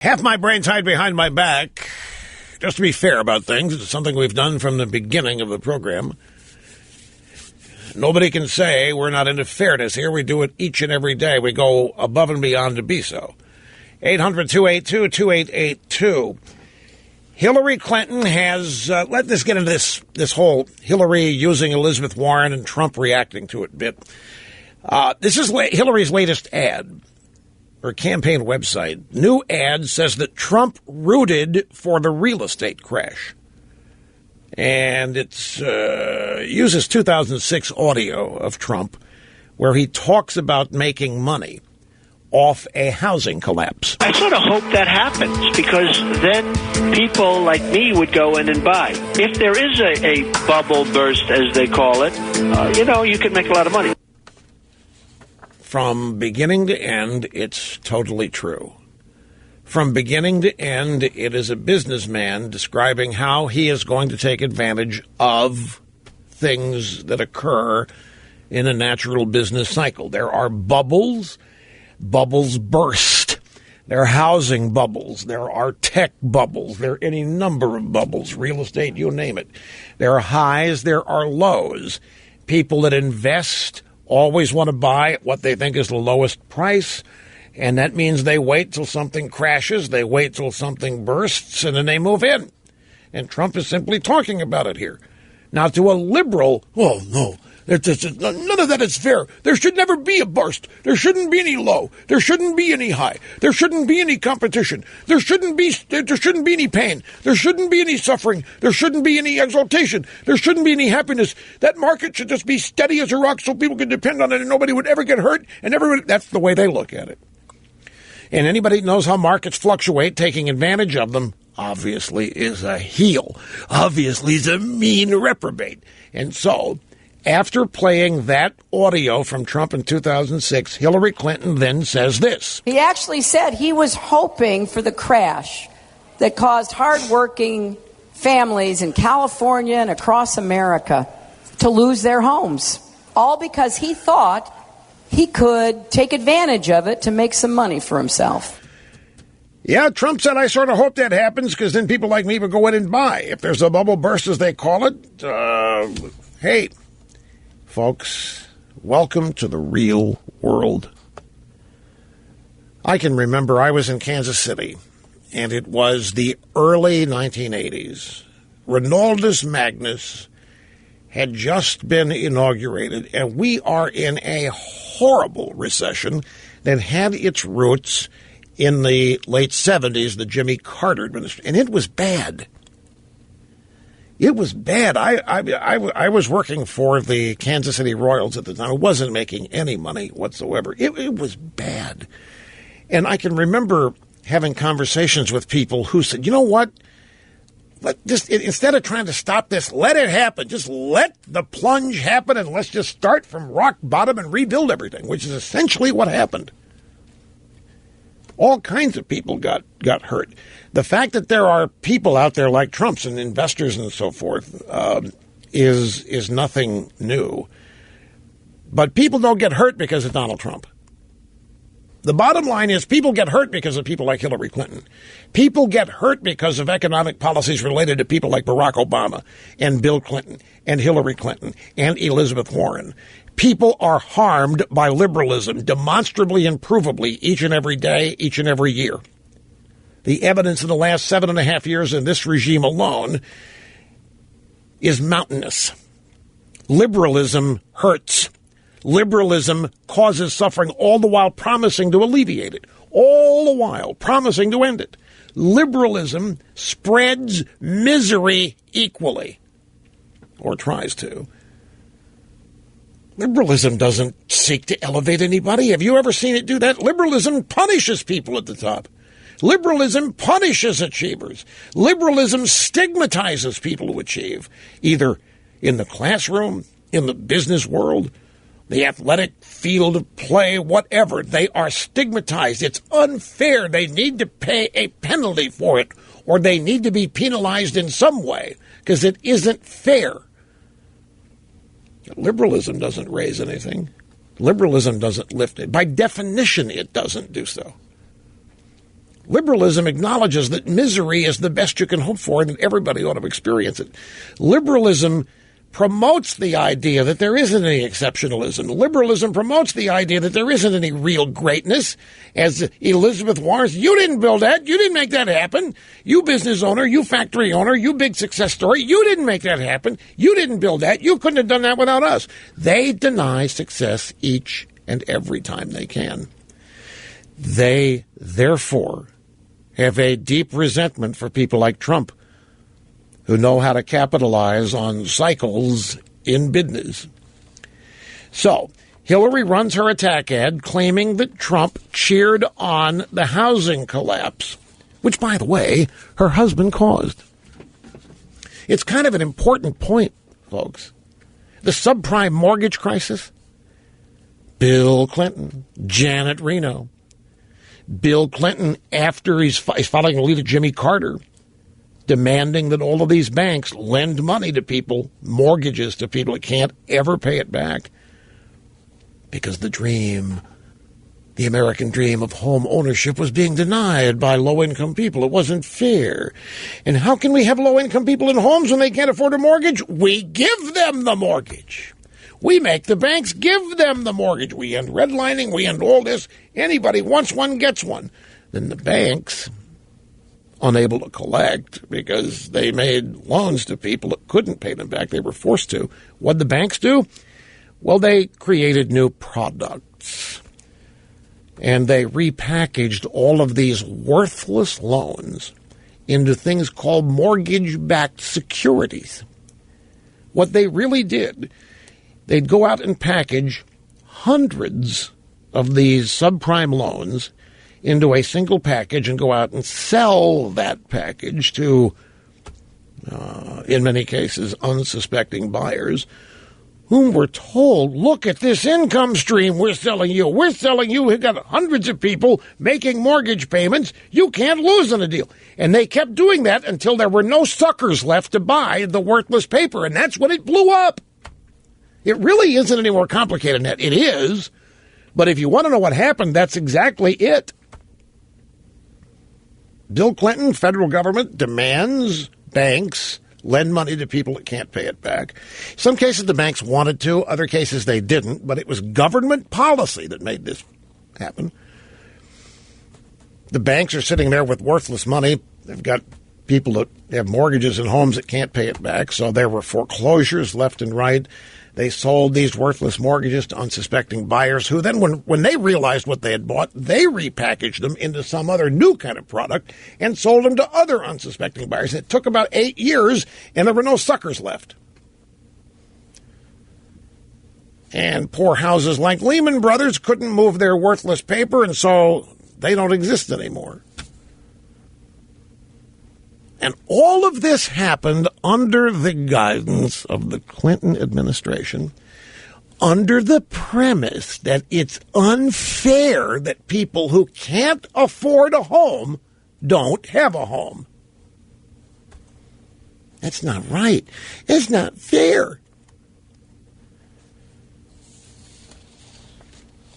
Half my brain's hide behind my back. Just to be fair about things, it's something we've done from the beginning of the program. Nobody can say we're not into fairness here. We do it each and every day. We go above and beyond to be so. 800-282-2882. Hillary Clinton has, let's get into this whole Hillary using Elizabeth Warren and Trump reacting to it bit. This is Hillary's latest ad. Her campaign website. New ad says that Trump rooted for the real estate crash. And it uses 2006 audio of Trump where he talks about making money off a housing collapse. I sort of hope that happens because then people like me would go in and buy. If there is a bubble burst, as they call it, you can make a lot of money. From beginning to end, it's totally true. From beginning to end, it is a businessman describing how he is going to take advantage of things that occur in a natural business cycle. There are bubbles. Bubbles burst. There are housing bubbles. There are tech bubbles. There are any number of bubbles, real estate, you name it. There are highs. There are lows. People that invest always want to buy at what they think is the lowest price, and that means they wait till something crashes, they wait till something bursts, and then they move in. And Trump is simply talking about it here. Now, to a liberal, oh, no, none of that is fair. There should never be a burst. There shouldn't be any low. There shouldn't be any high. There shouldn't be any competition. There shouldn't be any pain. There shouldn't be any suffering. There shouldn't be any exaltation. There shouldn't be any happiness. That market should just be steady as a rock so people can depend on it and nobody would ever get hurt. And everybody, that's the way they look at it. And anybody that knows how markets fluctuate, taking advantage of them, obviously is a heel. Obviously is a mean reprobate. And so, after playing that audio from Trump in 2006, Hillary Clinton then says this. He actually said he was hoping for the crash that caused hardworking families in California and across America to lose their homes, all because he thought he could take advantage of it to make some money for himself. Yeah, Trump said, I sort of hope that happens because then people like me will go in and buy. If there's a bubble burst, as they call it, hey, folks, welcome to the real world. I can remember I was in Kansas City, and it was the early 1980s. Ronaldus Magnus had just been inaugurated, and we are in a horrible recession that had its roots in the late 70s, the Jimmy Carter administration, and it was bad. It was bad. I was working for the Kansas City Royals at the time. I wasn't making any money whatsoever. It was bad. And I can remember having conversations with people who said, you know what? Instead of trying to stop this, let it happen. Just let the plunge happen and let's just start from rock bottom and rebuild everything, which is essentially what happened. All kinds of people got hurt. The fact that there are people out there like Trumps and investors and so forth is nothing new. But people don't get hurt because of Donald Trump. The bottom line is people get hurt because of people like Hillary Clinton. People get hurt because of economic policies related to people like Barack Obama and Bill Clinton and Hillary Clinton and Elizabeth Warren. People are harmed by liberalism demonstrably and provably each and every day, each and every year. The evidence in the last 7.5 years in this regime alone is mountainous. Liberalism hurts. Liberalism causes suffering, all the while promising to alleviate it, all the while promising to end it. Liberalism spreads misery equally, or tries to. Liberalism doesn't seek to elevate anybody. Have you ever seen it do that? Liberalism punishes people at the top. Liberalism punishes achievers. Liberalism stigmatizes people who achieve, either in the classroom, in the business world, the athletic field of play, whatever. They are stigmatized. It's unfair. They need to pay a penalty for it, or they need to be penalized in some way, because it isn't fair. Liberalism doesn't raise anything. Liberalism doesn't lift it. By definition, it doesn't do so. Liberalism acknowledges that misery is the best you can hope for and that everybody ought to experience it. Liberalism promotes the idea that there isn't any exceptionalism. Liberalism promotes the idea that there isn't any real greatness. As Elizabeth Warren, you didn't build that. You didn't make that happen. You business owner, you factory owner, you big success story, you didn't make that happen. You didn't build that. You couldn't have done that without us. They deny success each and every time they can. They, therefore, have a deep resentment for people like Trump, who know how to capitalize on cycles in business. So, Hillary runs her attack ad claiming that Trump cheered on the housing collapse, which, by the way, her husband caused. It's kind of an important point, folks. The subprime mortgage crisis, Bill Clinton, Janet Reno. Bill Clinton, after he's following the lead of Jimmy Carter, demanding that all of these banks lend money to people, mortgages to people that can't ever pay it back. Because the dream, the American dream of home ownership was being denied by low-income people. It wasn't fair. And how can we have low-income people in homes when they can't afford a mortgage? We give them the mortgage. We make the banks give them the mortgage. We end redlining. We end all this. Anybody wants one gets one. Then the banks, unable to collect because they made loans to people that couldn't pay them back. They were forced to. What did the banks do? Well, they created new products. And they repackaged all of these worthless loans into things called mortgage-backed securities. What they really did, they'd go out and package hundreds of these subprime loans into a single package and go out and sell that package to, in many cases, unsuspecting buyers whom were told, look at this income stream we're selling you. We're selling you. We've got hundreds of people making mortgage payments. You can't lose on a deal. And they kept doing that until there were no suckers left to buy the worthless paper. And that's when it blew up. It really isn't any more complicated than that. It is. But if you want to know what happened, that's exactly it. Bill Clinton, federal government, demands banks lend money to people that can't pay it back. Some cases the banks wanted to, other cases they didn't, but it was government policy that made this happen. The banks are sitting there with worthless money. They've got people that have mortgages and homes that can't pay it back, so there were foreclosures left and right. They sold these worthless mortgages to unsuspecting buyers who then, when they realized what they had bought, they repackaged them into some other new kind of product and sold them to other unsuspecting buyers. It took about 8 years, and there were no suckers left. And poor houses like Lehman Brothers couldn't move their worthless paper, and so they don't exist anymore. And all of this happened under the guidance of the Clinton administration, under the premise that it's unfair that people who can't afford a home don't have a home. That's not right. It's not fair.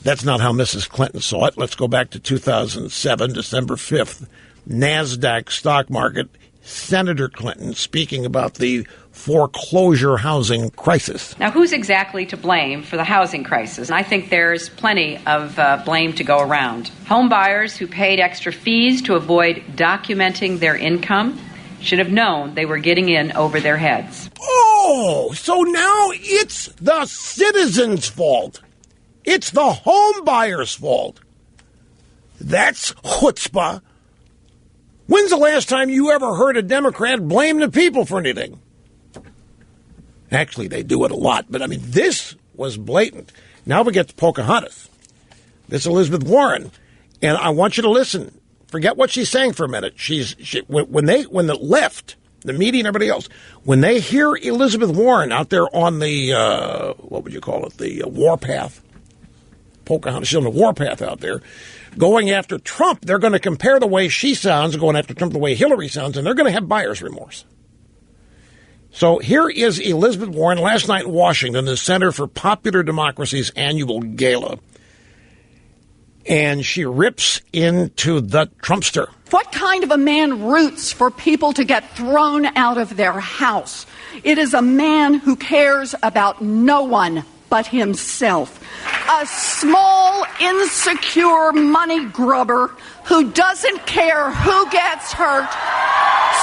That's not how Mrs. Clinton saw it. Let's go back to 2007, December 5th, NASDAQ stock market. Senator Clinton speaking about the foreclosure housing crisis. Now, who's exactly to blame for the housing crisis? I think there's plenty of blame to go around. Home buyers who paid extra fees to avoid documenting their income should have known they were getting in over their heads. Oh, so now it's the citizens' fault. It's the home buyers' fault. That's chutzpah. When's the last time you ever heard a Democrat blame the people for anything? Actually, they do it a lot, but I mean, this was blatant. Now we get to Pocahontas. This Elizabeth Warren, and I want you to listen. Forget what she's saying for a minute. When the left, the media and everybody else, when they hear Elizabeth Warren out there on the what would you call it, the warpath, Pocahontas, she's on the warpath out there, going after Trump, they're going to compare the way she sounds, going after Trump the way Hillary sounds, and they're going to have buyer's remorse. So here is Elizabeth Warren last night in Washington, the Center for Popular Democracy's annual gala. And she rips into the Trumpster. What kind of a man roots for people to get thrown out of their house? It is a man who cares about no one but himself. A small, insecure money grubber who doesn't care who gets hurt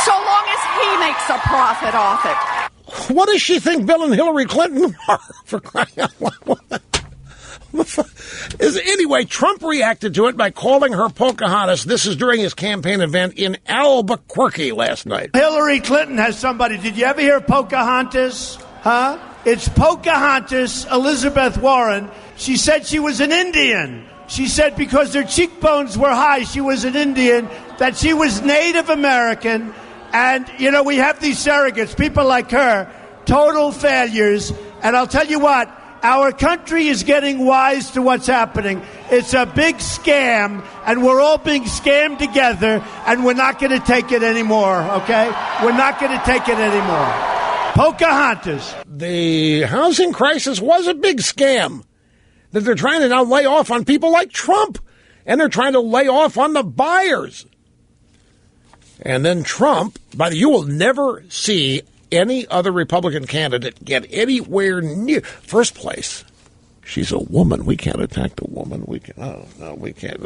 so long as he makes a profit off it. What does she think Bill and Hillary Clinton are, for crying out loud? Anyway, Trump reacted to it by calling her Pocahontas. This is during his campaign event in Albuquerque last night. Hillary Clinton has somebody. Did you ever hear Pocahontas? Huh? It's Pocahontas Elizabeth Warren. She said she was an Indian. She said because her cheekbones were high, she was an Indian, that she was Native American. And, you know, we have these surrogates, people like her, total failures. And I'll tell you what, our country is getting wise to what's happening. It's a big scam, and we're all being scammed together, and we're not going to take it anymore, okay? We're not going to take it anymore. Pocahontas. The housing crisis was a big scam that they're trying to now lay off on people like Trump, and they're trying to lay off on the buyers. And then Trump, you will never see any other Republican candidate get anywhere near first place. She's a woman. We can't attack the woman. We can't. We can't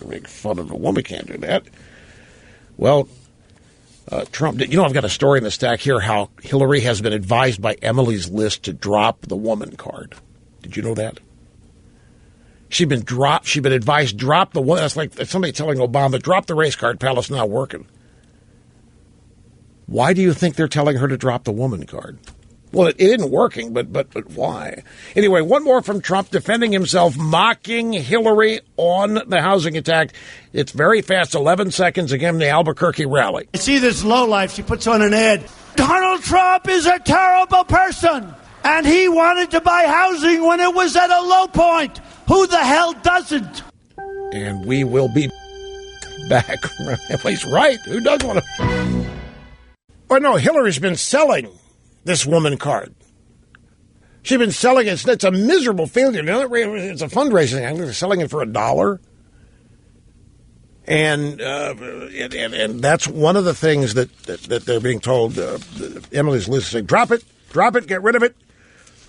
make fun of the woman. We can't do that. Well, Trump. I've got a story in the stack here how Hillary has been advised by Emily's List to drop the woman card. Did you know that? She'd been advised drop the woman. That's like somebody telling Obama drop the race card. Pal, it's not working. Why do you think they're telling her to drop the woman card? Well, it isn't working, but why? Anyway, one more from Trump defending himself, mocking Hillary on the housing attack. It's very fast, 11 seconds, again, the Albuquerque rally. You see this lowlife, she puts on an ad. Donald Trump is a terrible person, and he wanted to buy housing when it was at a low point. Who the hell doesn't? And we will be back. He's right. Who does want to... Oh, no, Hillary's been selling this woman card. She's been selling it. It's a miserable failure. It's a fundraising thing. They're selling it for $1. And that's one of the things that they're being told. Emily's List is saying, drop it, get rid of it.